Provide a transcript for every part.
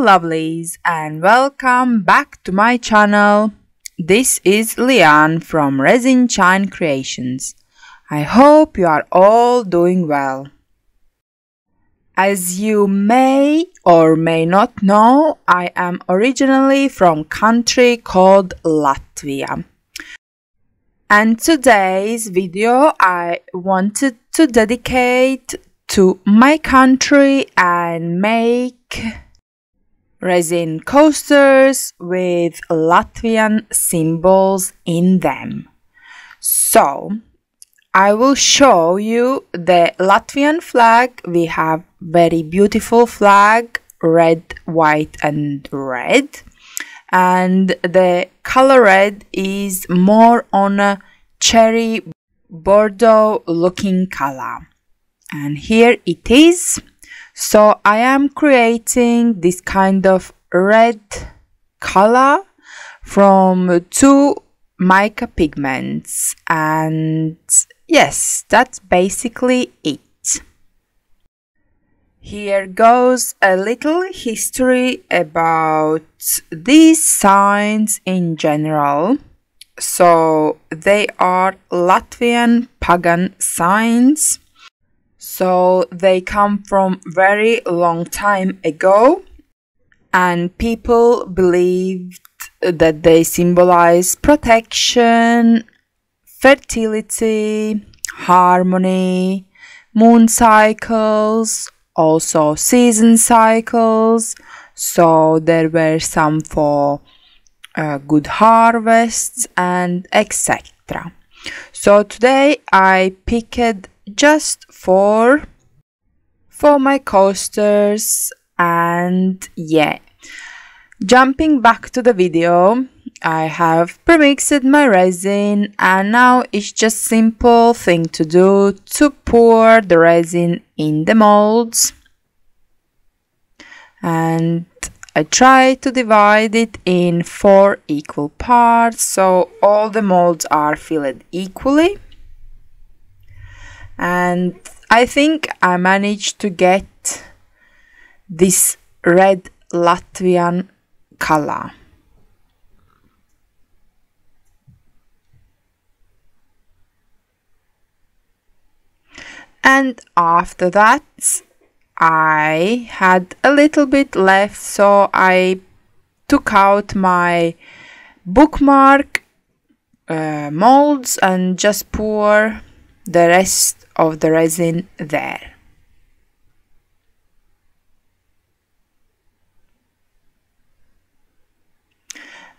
lovelies, and welcome back to my channel. This is Lian from Resin Creations. I hope you are all doing well. As you may or may not know, I am originally from country called Latvia. And today's video I wanted to dedicate to my country and make resin coasters with Latvian symbols in them. So I will show you the Latvian flag. We have very beautiful flag, red, white and red. And the color red is more on a cherry Bordeaux looking color. And here it is. So I am creating this kind of red color from two mica pigments, and yes, that's basically it. Here goes a little history about these signs in general. So they are Latvian pagan signs. So they come from very long time ago, and people believed that they symbolize protection, fertility, harmony, moon cycles, also season cycles. So there were some for good harvests and etc. So today I picked just four for my coasters, and yeah. Jumping back to the video, I have premixed my resin, and now it's just simple thing to do to pour the resin in the molds. And I try to divide it in 4 equal parts, so all the molds are filled equally. And I think I managed to get this red Latvian color. And after that I had a little bit left, so I took out my bookmark molds and just pour the rest of the resin there.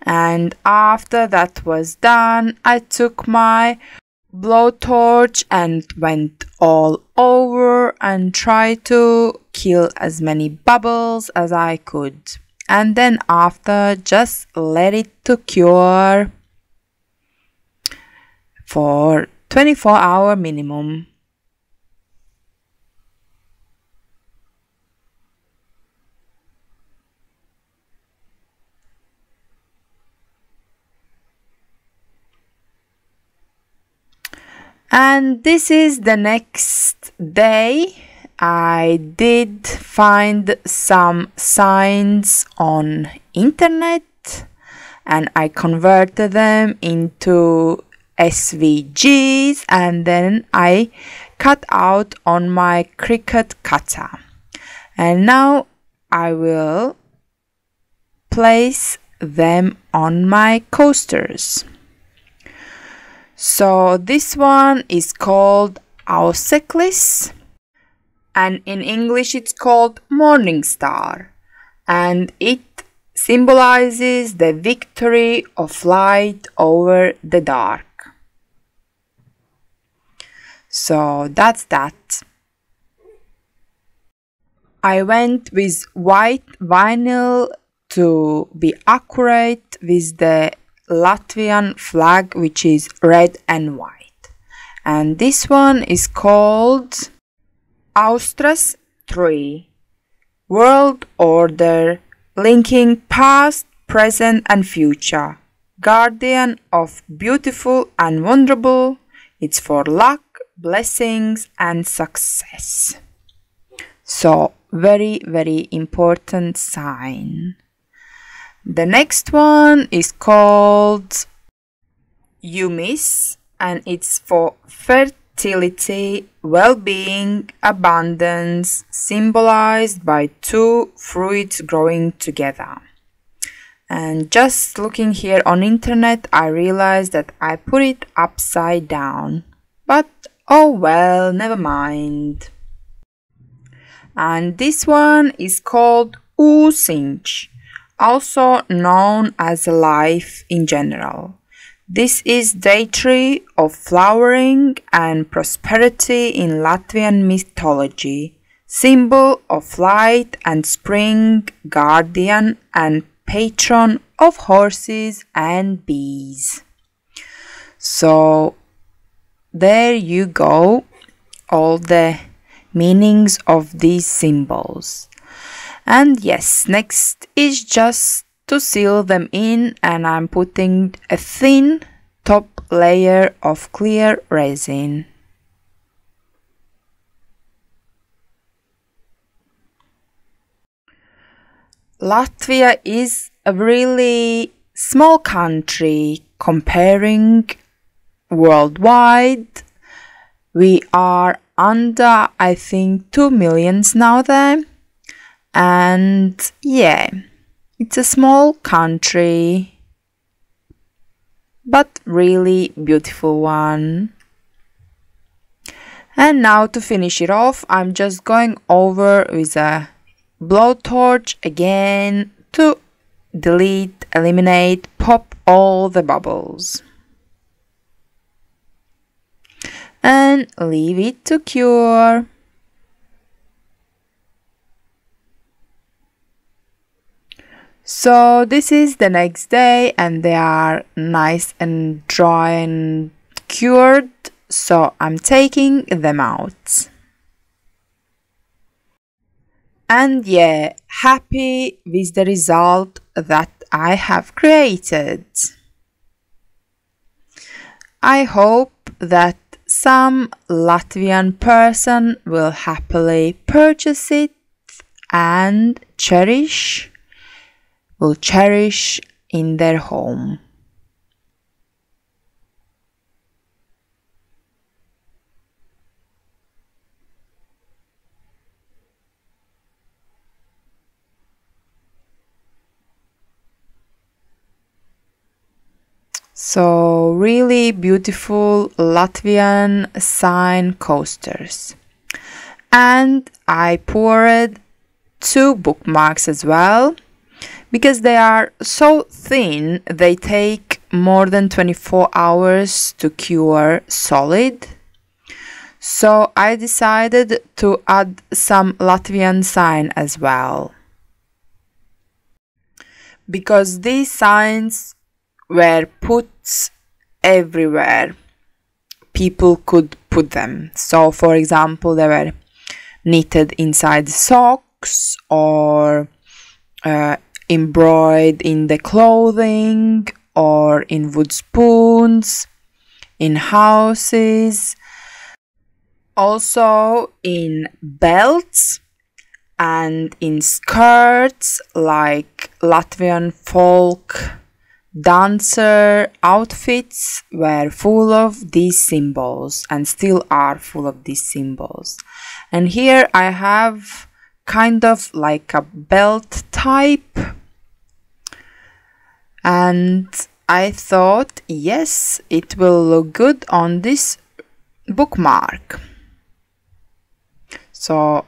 And after that was done, I took my blowtorch and went all over and tried to kill as many bubbles as I could. And then after, just let it to cure for 24-hour minimum. And this is the next day. I did find some signs on internet and I converted them into SVGs, and then I cut out on my Cricut cutter. And now I will place them on my coasters. So this one is called Auseklis, and in English it's called Morning Star, and it symbolizes the victory of light over the dark. So that's that. I went with white vinyl to be accurate with the Latvian flag, which is red and white. And this one is called Austras 3, World Order, linking past, present and future, guardian of beautiful and wonderful. It's for luck, blessings and success. So very important sign. The next one is called Yumis, and it's for fertility, well-being, abundance, symbolized by two fruits growing together. And just looking here on internet, I realized that I put it upside down. But oh well, never mind. And this one is called Uusinch, also known as life in general. This is deity of flowering and prosperity in Latvian mythology, symbol of light and spring, guardian and patron of horses and bees. So there you go, all the meanings of these symbols. And yes, next is just to seal them in, and I'm putting a thin top layer of clear resin. Latvia is a really small country comparing worldwide. We are under, I think, 2 million now there. And yeah, it's a small country, but really beautiful one. And now to finish it off, I'm just going over with a blowtorch again to delete, eliminate, pop all the bubbles. And leave it to cure. So this is the next day, and they are nice and dry and cured, so I'm taking them out. And yeah, happy with the result that I have created. I hope that some Latvian person will happily purchase it and will cherish in their home. So really beautiful Latvian sign coasters. And I poured 2 bookmarks as well, because they are so thin, they take more than 24 hours to cure solid. So I decided to add some Latvian sign as well, because these signs were put everywhere people could put them. So for example, they were knitted inside socks or embroidered in the clothing or in wood spoons, in houses, also in belts and in skirts, like Latvian folk dancer outfits were full of these symbols and still are full of these symbols. And here I have kind of like a belt type, and I thought, yes, it will look good on this bookmark. So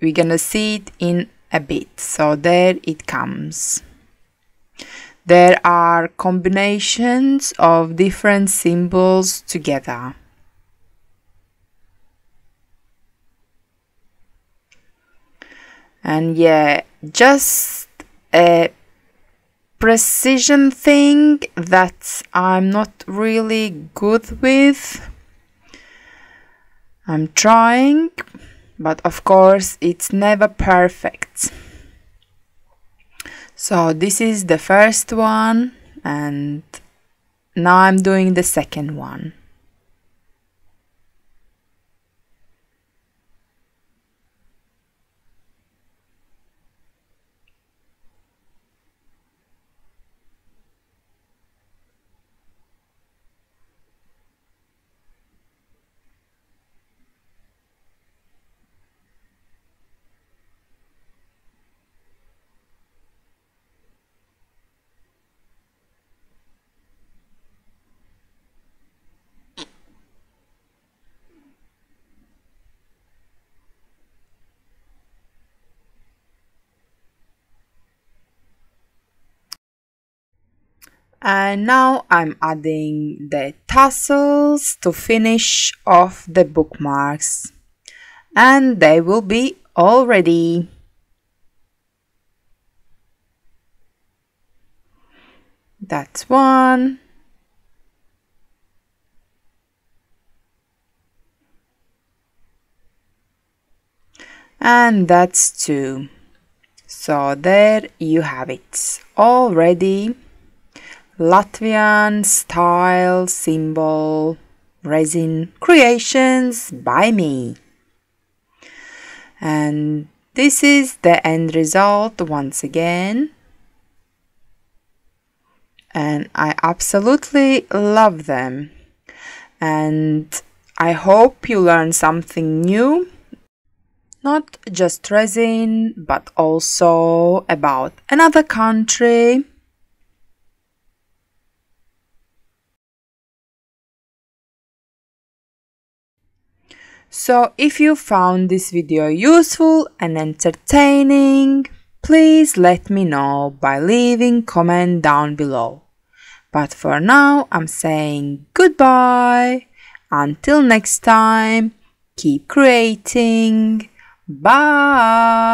we're gonna see it in a bit. So there it comes. There are combinations of different symbols together. And yeah, just a precision thing that I'm not really good with. I'm trying, but of course it's never perfect. So this is the first one, and now I'm doing the second one. And now I'm adding the tassels to finish off the bookmarks. And they will be all ready. That's one. And that's two. So there you have it, all ready. Latvian style symbol resin creations by me. And this is the end result once again. And I absolutely love them. And I hope you learn something new. Not just resin, but also about another country. So if you found this video useful and entertaining, please let me know by leaving comment down below. But for now, I'm saying goodbye. Until next time, keep creating. Bye!